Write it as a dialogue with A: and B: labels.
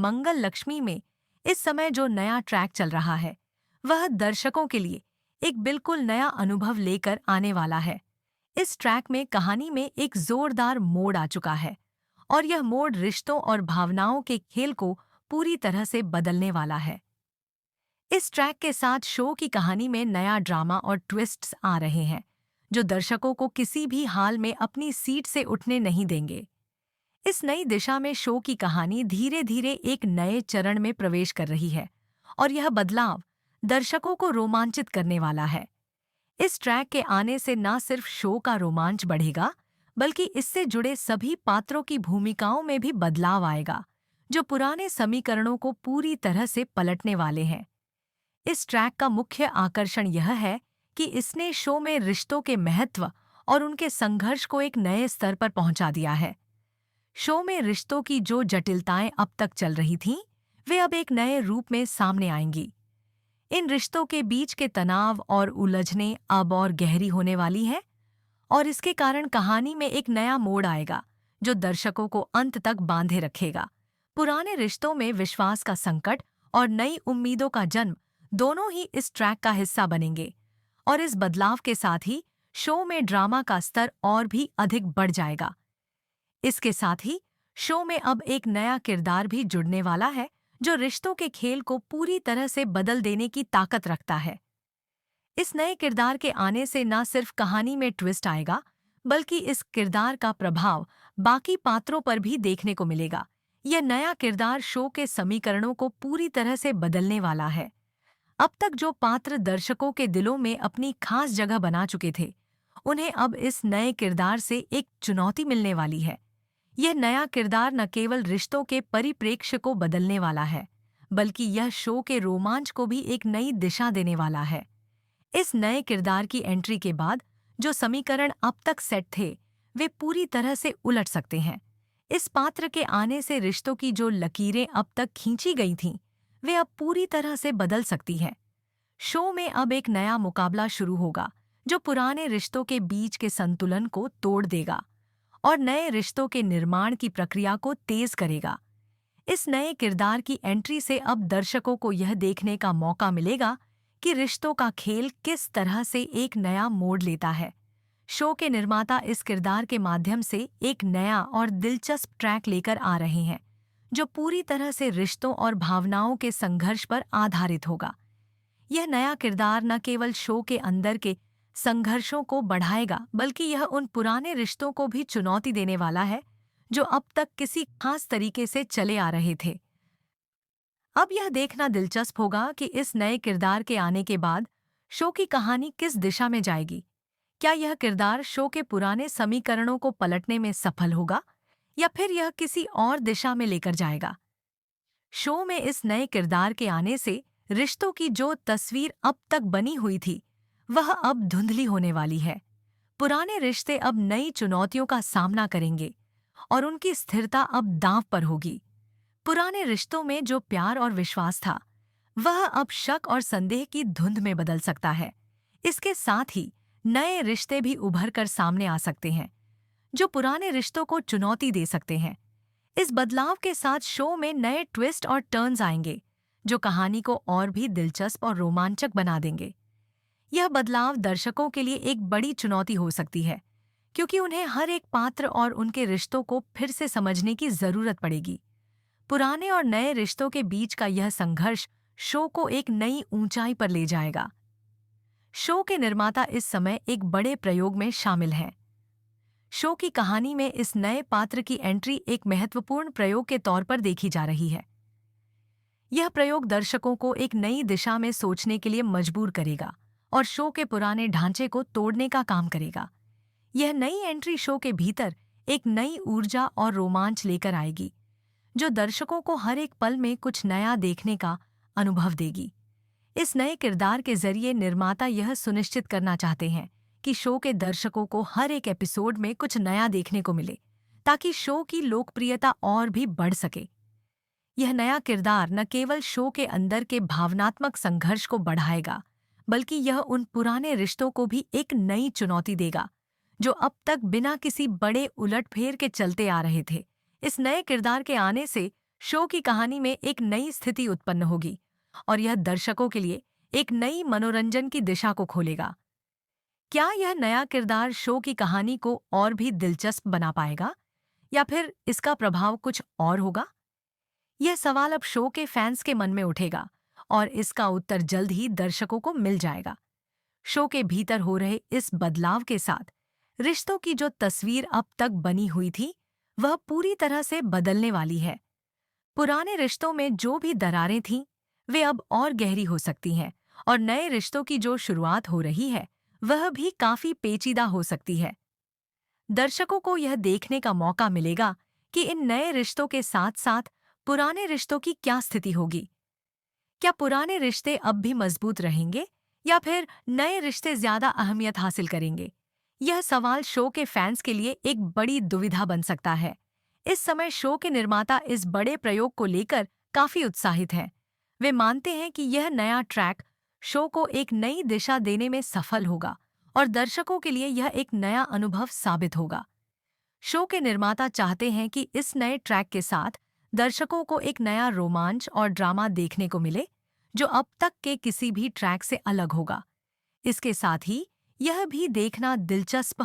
A: मंगल लक्ष्मी में इस समय जो नया ट्रैक चल रहा है वह दर्शकों के लिए एक बिल्कुल नया अनुभव लेकर आने वाला है। इस ट्रैक में कहानी में एक जोरदार मोड़ आ चुका है और यह मोड़ रिश्तों और भावनाओं के खेल को पूरी तरह से बदलने वाला है। इस ट्रैक के साथ शो की कहानी में नया ड्रामा और ट्विस्ट्स आ रहे हैं जो दर्शकों को किसी भी हाल में अपनी सीट से उठने नहीं देंगे। इस नई दिशा में शो की कहानी धीरे धीरे एक नए चरण में प्रवेश कर रही है और यह बदलाव दर्शकों को रोमांचित करने वाला है। इस ट्रैक के आने से न सिर्फ शो का रोमांच बढ़ेगा बल्कि इससे जुड़े सभी पात्रों की भूमिकाओं में भी बदलाव आएगा जो पुराने समीकरणों को पूरी तरह से पलटने वाले हैं। इस ट्रैक का मुख्य आकर्षण यह है कि इसने शो में रिश्तों के महत्व और उनके संघर्ष को एक नए स्तर पर पहुंचा दिया है। शो में रिश्तों की जो जटिलताएं अब तक चल रही थीं, वे अब एक नए रूप में सामने आएंगी। इन रिश्तों के बीच के तनाव और उलझनें अब और गहरी होने वाली हैं और इसके कारण कहानी में एक नया मोड़ आएगा जो दर्शकों को अंत तक बांधे रखेगा। पुराने रिश्तों में विश्वास का संकट और नई उम्मीदों का जन्म दोनों ही इस ट्रैक का हिस्सा बनेंगे और इस बदलाव के साथ ही शो में ड्रामा का स्तर और भी अधिक बढ़ जाएगा। इसके साथ ही शो में अब एक नया किरदार भी जुड़ने वाला है जो रिश्तों के खेल को पूरी तरह से बदल देने की ताकत रखता है। इस नए किरदार के आने से न सिर्फ कहानी में ट्विस्ट आएगा बल्कि इस किरदार का प्रभाव बाकी पात्रों पर भी देखने को मिलेगा। यह नया किरदार शो के समीकरणों को पूरी तरह से बदलने वाला है। अब तक जो पात्र दर्शकों के दिलों में अपनी खास जगह बना चुके थे, उन्हें अब इस नए किरदार से एक चुनौती मिलने वाली है। यह नया किरदार न केवल रिश्तों के परिप्रेक्ष्य को बदलने वाला है बल्कि यह शो के रोमांच को भी एक नई दिशा देने वाला है। इस नए किरदार की एंट्री के बाद जो समीकरण अब तक सेट थे वे पूरी तरह से उलट सकते हैं। इस पात्र के आने से रिश्तों की जो लकीरें अब तक खींची गई थीं वे अब पूरी तरह से बदल सकती हैं। शो में अब एक नया मुकाबला शुरू होगा जो पुराने रिश्तों के बीच के संतुलन को तोड़ देगा और नए रिश्तों के निर्माण की प्रक्रिया को तेज करेगा। इस नए किरदार की एंट्री से अब दर्शकों को यह देखने का मौका मिलेगा कि रिश्तों का खेल किस तरह से एक नया मोड़ लेता है। शो के निर्माता इस किरदार के माध्यम से एक नया और दिलचस्प ट्रैक लेकर आ रहे हैं जो पूरी तरह से रिश्तों और भावनाओं के संघर्ष पर आधारित होगा। यह नया किरदार न केवल शो के अंदर के संघर्षों को बढ़ाएगा बल्कि यह उन पुराने रिश्तों को भी चुनौती देने वाला है जो अब तक किसी खास तरीके से चले आ रहे थे। अब यह देखना दिलचस्प होगा कि इस नए किरदार के आने के बाद शो की कहानी किस दिशा में जाएगी। क्या यह किरदार शो के पुराने समीकरणों को पलटने में सफल होगा या फिर यह किसी और दिशा में लेकर जाएगा। शो में इस नए किरदार के आने से रिश्तों की जो तस्वीर अब तक बनी हुई थी वह अब धुंधली होने वाली है। पुराने रिश्ते अब नई चुनौतियों का सामना करेंगे और उनकी स्थिरता अब दांव पर होगी। पुराने रिश्तों में जो प्यार और विश्वास था वह अब शक और संदेह की धुंध में बदल सकता है। इसके साथ ही नए रिश्ते भी उभर कर सामने आ सकते हैं जो पुराने रिश्तों को चुनौती दे सकते हैं। इस बदलाव के साथ शो में नए ट्विस्ट और टर्न्स आएंगे जो कहानी को और भी दिलचस्प और रोमांचक बना देंगे। यह बदलाव दर्शकों के लिए एक बड़ी चुनौती हो सकती है क्योंकि उन्हें हर एक पात्र और उनके रिश्तों को फिर से समझने की जरूरत पड़ेगी। पुराने और नए रिश्तों के बीच का यह संघर्ष शो को एक नई ऊंचाई पर ले जाएगा। शो के निर्माता इस समय एक बड़े प्रयोग में शामिल हैं। शो की कहानी में इस नए पात्र की एंट्री एक महत्वपूर्ण प्रयोग के तौर पर देखी जा रही है। यह प्रयोग दर्शकों को एक नई दिशा में सोचने के लिए मजबूर करेगा और शो के पुराने ढांचे को तोड़ने का काम करेगा। यह नई एंट्री शो के भीतर एक नई ऊर्जा और रोमांच लेकर आएगी जो दर्शकों को हर एक पल में कुछ नया देखने का अनुभव देगी। इस नए किरदार के जरिए निर्माता यह सुनिश्चित करना चाहते हैं कि शो के दर्शकों को हर एक एपिसोड में कुछ नया देखने को मिले ताकि शो की लोकप्रियता और भी बढ़ सके। यह नया किरदार न केवल शो के अंदर के भावनात्मक संघर्ष को बढ़ाएगा बल्कि यह उन पुराने रिश्तों को भी एक नई चुनौती देगा जो अब तक बिना किसी बड़े उलटफेर के चलते आ रहे थे। इस नए किरदार के आने से शो की कहानी में एक नई स्थिति उत्पन्न होगी और यह दर्शकों के लिए एक नई मनोरंजन की दिशा को खोलेगा। क्या यह नया किरदार शो की कहानी को और भी दिलचस्प बना पाएगा या फिर इसका प्रभाव कुछ और होगा? यह सवाल अब शो के फैंस के मन में उठेगा और इसका उत्तर जल्द ही दर्शकों को मिल जाएगा। शो के भीतर हो रहे इस बदलाव के साथ रिश्तों की जो तस्वीर अब तक बनी हुई थी वह पूरी तरह से बदलने वाली है। पुराने रिश्तों में जो भी दरारें थीं वे अब और गहरी हो सकती हैं और नए रिश्तों की जो शुरुआत हो रही है वह भी काफी पेचीदा हो सकती है। दर्शकों को यह देखने का मौका मिलेगा कि इन नए रिश्तों के साथ साथ पुराने रिश्तों की क्या स्थिति होगी। क्या पुराने रिश्ते अब भी मजबूत रहेंगे या फिर नए रिश्ते ज्यादा अहमियत हासिल करेंगे? यह सवाल शो के फैंस के लिए एक बड़ी दुविधा बन सकता है। इस समय शो के निर्माता इस बड़े प्रयोग को लेकर काफी उत्साहित हैं। वे मानते हैं कि यह नया ट्रैक शो को एक नई दिशा देने में सफल होगा और दर्शकों के लिए यह एक नया अनुभव साबित होगा। शो के निर्माता चाहते हैं कि इस नए ट्रैक के साथ दर्शकों को एक नया रोमांच और ड्रामा देखने को मिले जो अब तक के किसी भी ट्रैक से अलग होगा। इसके साथ ही यह भी देखना दिलचस्प